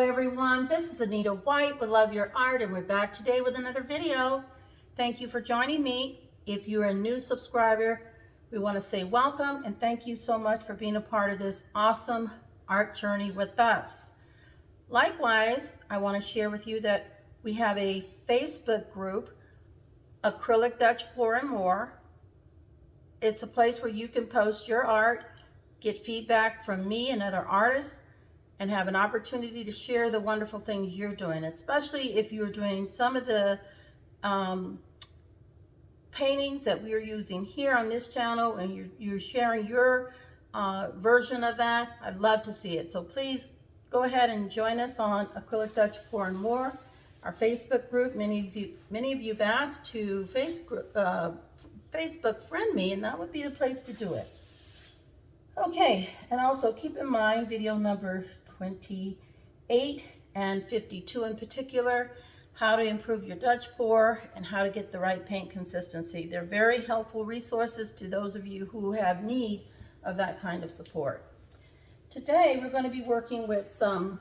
everyone, this is Anita White with Love Your Art, and we're back today with another video. Thank you for joining me. If you're a new subscriber, we want to say welcome and thank you so much for being a part of this awesome art journey with us. Likewise, I want to share with you that we have a Facebook group, Acrylic Dutch Pour and More. It's a place where you can post your art, get feedback from me and other artists, and have an opportunity to share the wonderful things you're doing, especially if you're doing some of the paintings that we're using here on this channel and you're sharing your version of that. I'd love to see it. So please go ahead and join us on Acrylic Dutch Pour and More, our Facebook group. Many of you have asked to Facebook friend me, and that would be the place to do it. Okay, and also keep in mind video number 28 and 52 in particular, how to improve your Dutch pour and how to get the right paint consistency. They're very helpful resources to those of you who have need of that kind of support. Today we're going to be working with some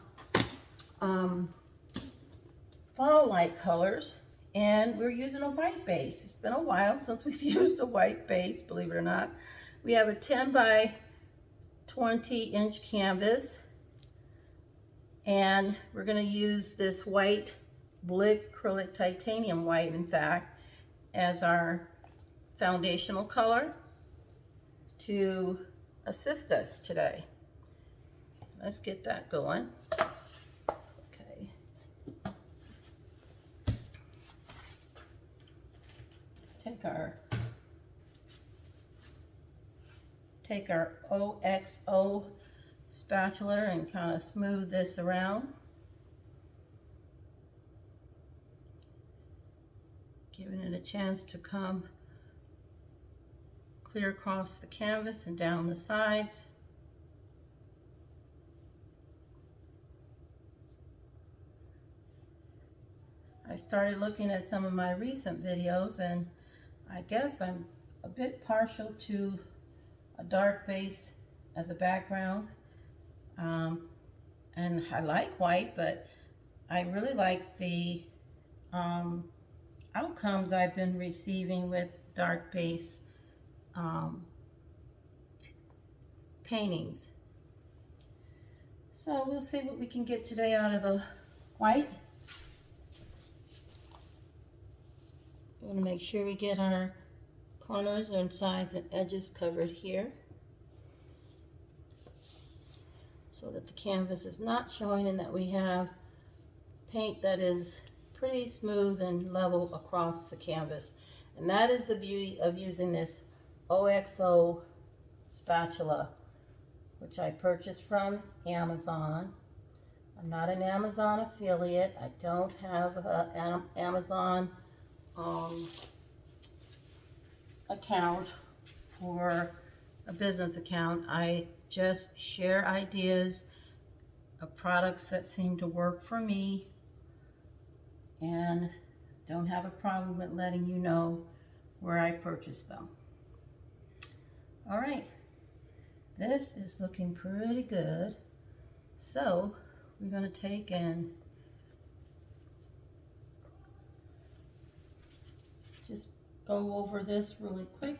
fall light colors, and we're using a white base. It's been a while since we've used a white base, believe it or not. We have a 10 by 20 inch canvas, and we're going to use this white Blickrylic titanium white, in fact, as our foundational color to assist us today. Let's get that going. Okay. Take our OXO spatula and kind of smooth this around. Giving it a chance to come clear across the canvas and down the sides. I started looking at some of my recent videos, and I guess I'm a bit partial to a dark base as a background, and I like white, but I really like the outcomes I've been receiving with dark base paintings. So we'll see what we can get today out of the white. We want to make sure we get our corners and sides and edges covered here so that the canvas is not showing and that we have paint that is pretty smooth and level across the canvas. And that is the beauty of using this OXO spatula, which I purchased from Amazon. I'm not an Amazon affiliate. I don't have an Amazon account or a business account. I just share ideas of products that seem to work for me, and don't have a problem with letting you know where I purchased them. All right, this is looking pretty good. So we're going to take and just go over this really quick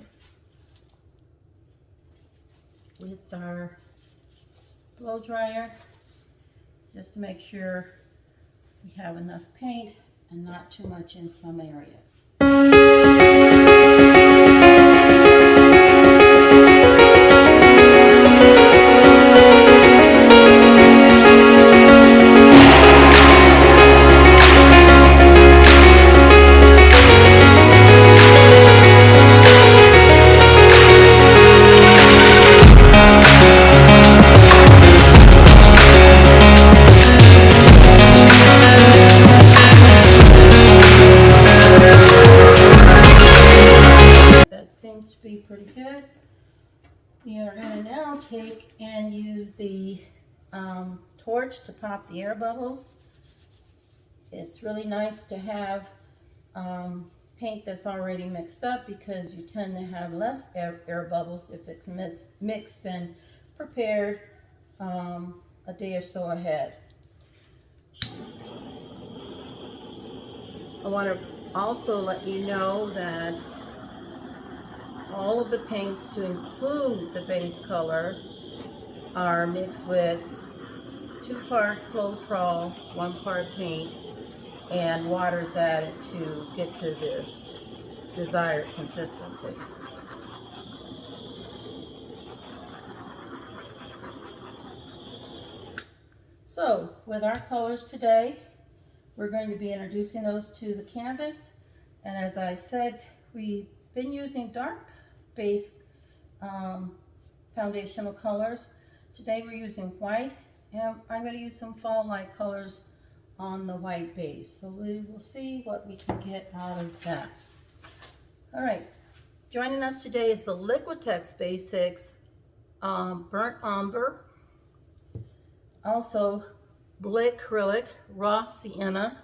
with our blow dryer, just to make sure we have enough paint and not too much in some areas. Seems to be pretty good. We are going to now take and use the torch to pop the air bubbles. It's really nice to have paint that's already mixed up, because you tend to have less air bubbles if it's mixed and prepared a day or so ahead. I want to also let you know that all of the paints, to include the base color, are mixed with 2 parts Floetrol, 1 part paint, and water is added to get to the desired consistency. So with our colors today, we're going to be introducing those to the canvas. And as I said, we've been using dark base foundational colors. Today we're using white, and I'm going to use some fall light colors on the white base. So we will see what we can get out of that. All right, joining us today is the Liquitex Basics Burnt Umber. Also, Blickrylic Raw Sienna,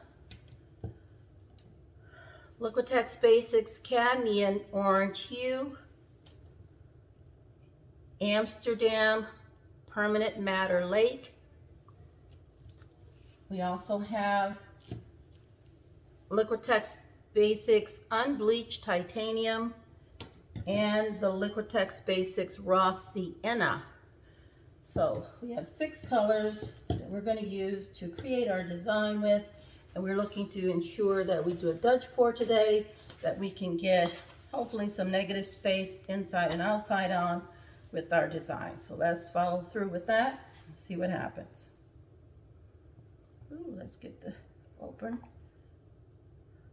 Liquitex Basics Cadmium Orange Hue, Amsterdam Permanent Matter Lake. We also have Liquitex Basics Unbleached Titanium and the Liquitex Basics Raw Sienna. So we have 6 colors that we're going to use to create our design with, and we're looking to ensure that we do a Dutch pour today, that we can get hopefully some negative space inside and outside on with our design. So let's follow through with that and see what happens. Ooh, let's get the open.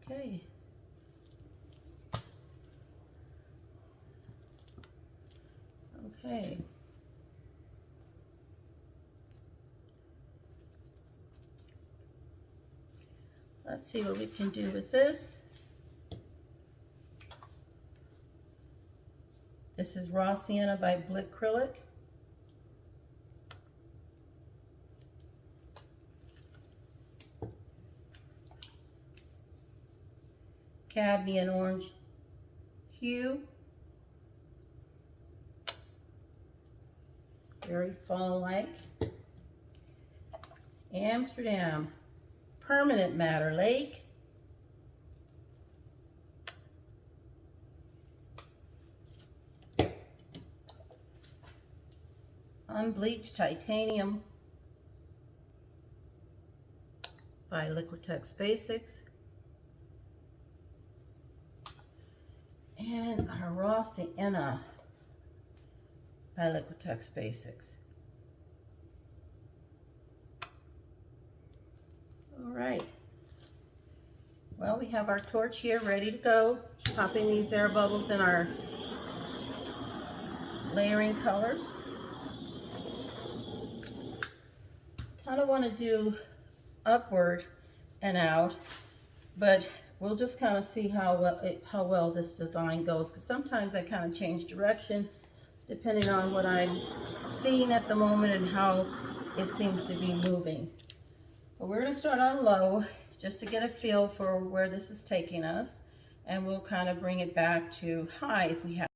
Okay. Okay. Let's see what we can do with this. This is Raw Sienna by Blickrylic. Cadmium Orange Hue. Very fall-like. Amsterdam Permanent Matter Lake. Unbleached Titanium by Liquitex Basics. And our Raw Sienna by Liquitex Basics. All right. Well, we have our torch here ready to go. Just popping these air bubbles in our layering colors. Kind of want to do upward and out, but we'll just kind of see how well this design goes, because sometimes I kind of change direction depending on what I'm seeing at the moment and how it seems to be moving. But we're going to start on low just to get a feel for where this is taking us, and we'll kind of bring it back to high if we have.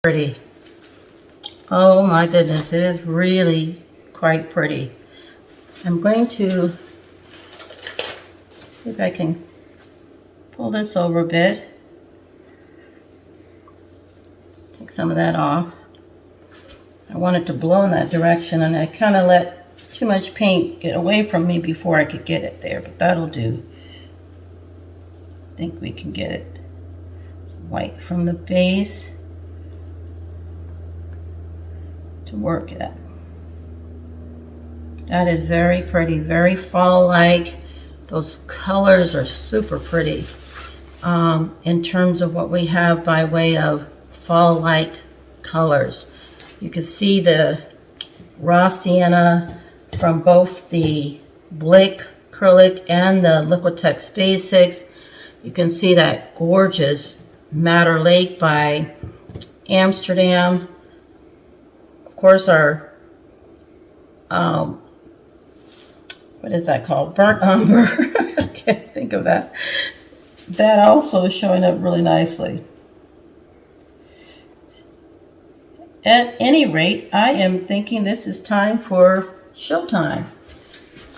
Pretty. Oh my goodness, it is really quite pretty. I'm going to see if I can pull this over a bit. Take some of that off. I want it to blow in that direction, and I kind of let too much paint get away from me before I could get it there, but that'll do. I think we can get it white from the base to work at. That is very pretty, very fall-like. Those colors are super pretty in terms of what we have by way of fall-like colors. You can see the raw sienna from both the Blickrylic and the Liquitex Basics. You can see that gorgeous Madder Lake by Amsterdam. Of course, our what is that called? Burnt umber. I can't think of that. That also is showing up really nicely. At any rate, I am thinking this is time for showtime.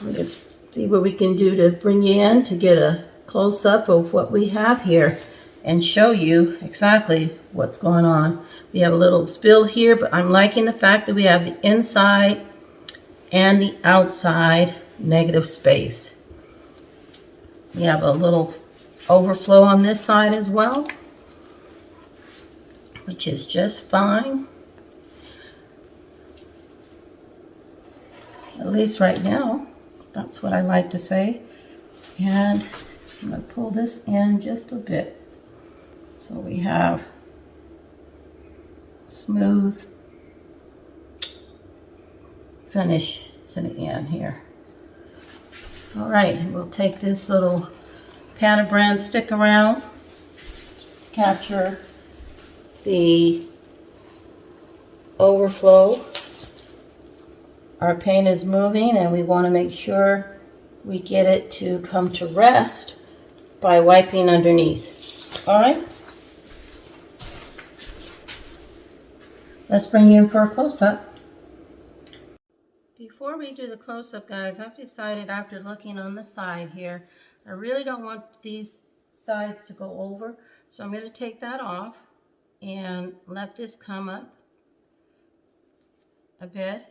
I'm going to see what we can do to bring you in to get a close-up of what we have here and show you exactly what's going on. We have a little spill here, but I'm liking the fact that we have the inside and the outside negative space. We have a little overflow on this side as well, which is just fine. At least right now, that's what I like to say. And I'm going to pull this in just a bit. So we have smooth finish to the end here. All right, we'll take this little Panda brand stick around, capture the overflow. Our paint is moving, and we want to make sure we get it to come to rest by wiping underneath. All right? Let's bring you in for a close-up. Before we do the close-up, guys, I've decided after looking on the side here, I really don't want these sides to go over, so I'm going to take that off and let this come up a bit.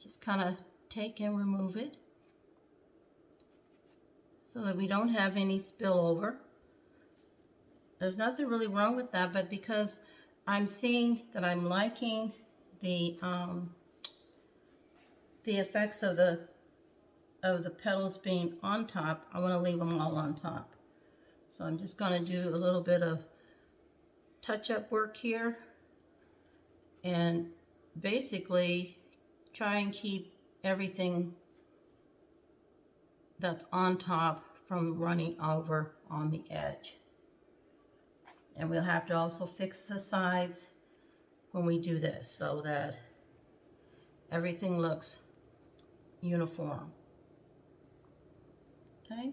Just kind of take and remove it so that we don't have any spillover. There's nothing really wrong with that, but because I'm seeing that I'm liking the effects of the petals being on top, I want to leave them all on top. So I'm just going to do a little bit of touch-up work here and basically try and keep everything that's on top from running over on the edge. And we'll have to also fix the sides when we do this so that everything looks uniform. Okay?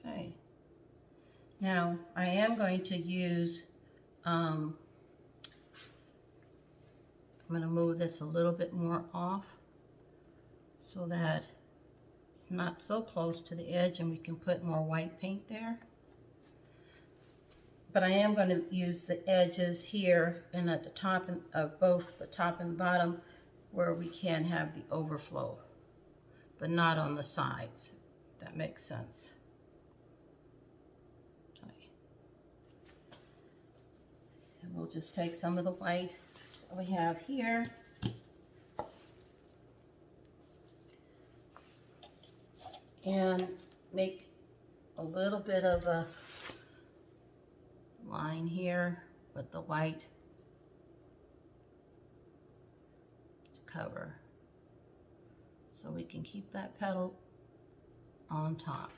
Okay. Now I am going to use, I'm going to move this a little bit more off so that it's not so close to the edge and we can put more white paint there. But I am going to use the edges here and at the top of both the top and bottom where we can have the overflow, but not on the sides, if that makes sense. Okay. we'll just take some of the white that we have here. And make a little bit of a line here with the white to cover, so we can keep that petal on top.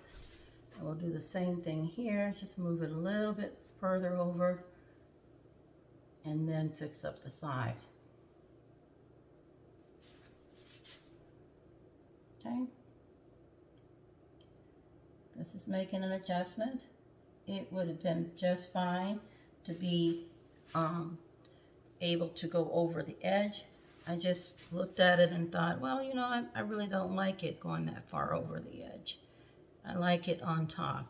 And we'll do the same thing here, just move it a little bit further over and then fix up the side. Okay. This is making an adjustment. It would have been just fine to be able to go over the edge. I just looked at it and thought, well, you know, I really don't like it going that far over the edge. I like it on top.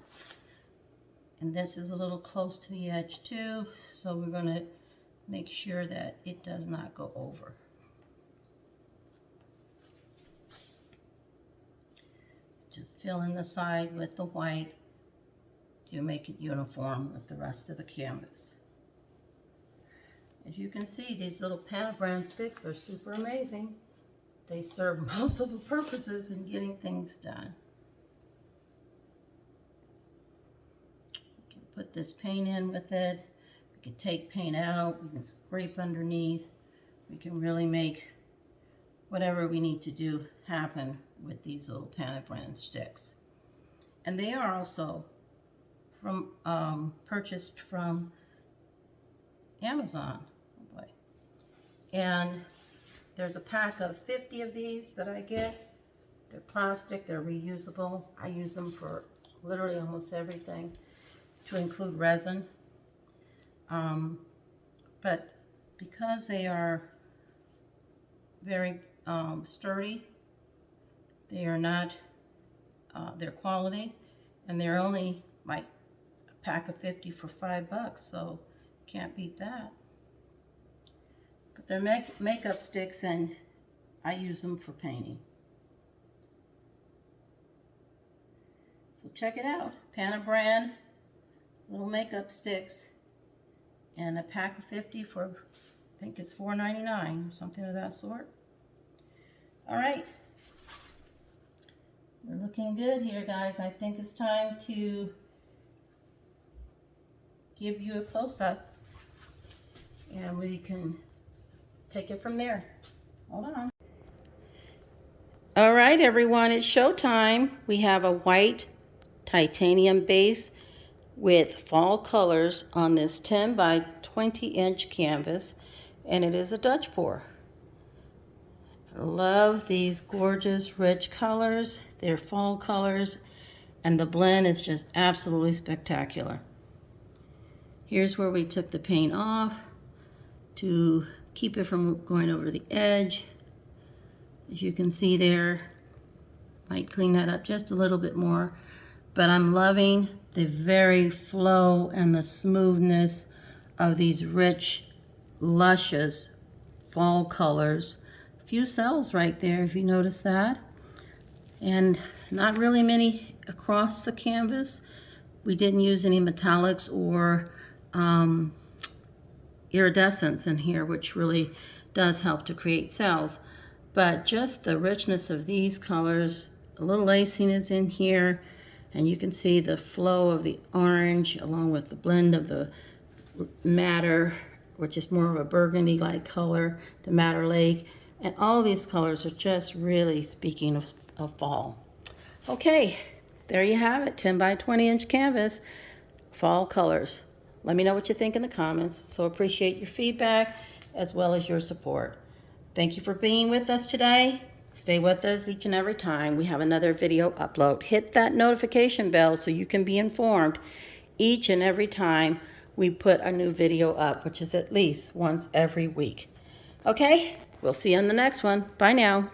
And this is a little close to the edge too, so we're going to make sure that it does not go over. Just fill in the side with the white to make it uniform with the rest of the canvas. As you can see, these little Panabrand sticks are super amazing. They serve multiple purposes in getting things done. You can put this paint in with it. We can take paint out. We can scrape underneath. We can really make whatever we need to do happen with these little Panabrand sticks. And they are also from purchased from Amazon. Oh boy. And there's a pack of 50 of these that I get. They're plastic, they're reusable. I use them for literally almost everything, to include resin. But because they are very sturdy, they are not, they're quality, and they're only like a pack of 50 for $5, so can't beat that. But they're makeup sticks, and I use them for painting. So check it out, Panabrand little makeup sticks, and a pack of 50 for, I think it's $4.99, something of that sort. All right. We're looking good here, guys. I think it's time to give you a close-up, and we can take it from there. Hold on. All right, everyone, it's showtime. We have a white titanium base with fall colors on this 10 by 20 inch canvas, and it is a Dutch pour. I love these gorgeous rich colors. They're fall colors, and the blend is just absolutely spectacular. Here's where we took the paint off to keep it from going over the edge. As you can see there, might clean that up just a little bit more, but I'm loving the very flow and the smoothness of these rich, luscious fall colors. A few cells right there, if you notice that. And not really many across the canvas. We didn't use any metallics or iridescence in here, which really does help to create cells. But just the richness of these colors, a little lacing is in here, and you can see the flow of the orange along with the blend of the madder, which is more of a burgundy-like color, the madder lake, and all of these colors are just really speaking of fall. Okay, there you have it, 10 by 20 inch canvas, fall colors. Let me know what you think in the comments. So appreciate your feedback as well as your support. Thank you for being with us today. Stay with us each and every time we have another video upload. Hit that notification bell so you can be informed each and every time we put a new video up, which is at least once every week. Okay, we'll see you on the next one. Bye now.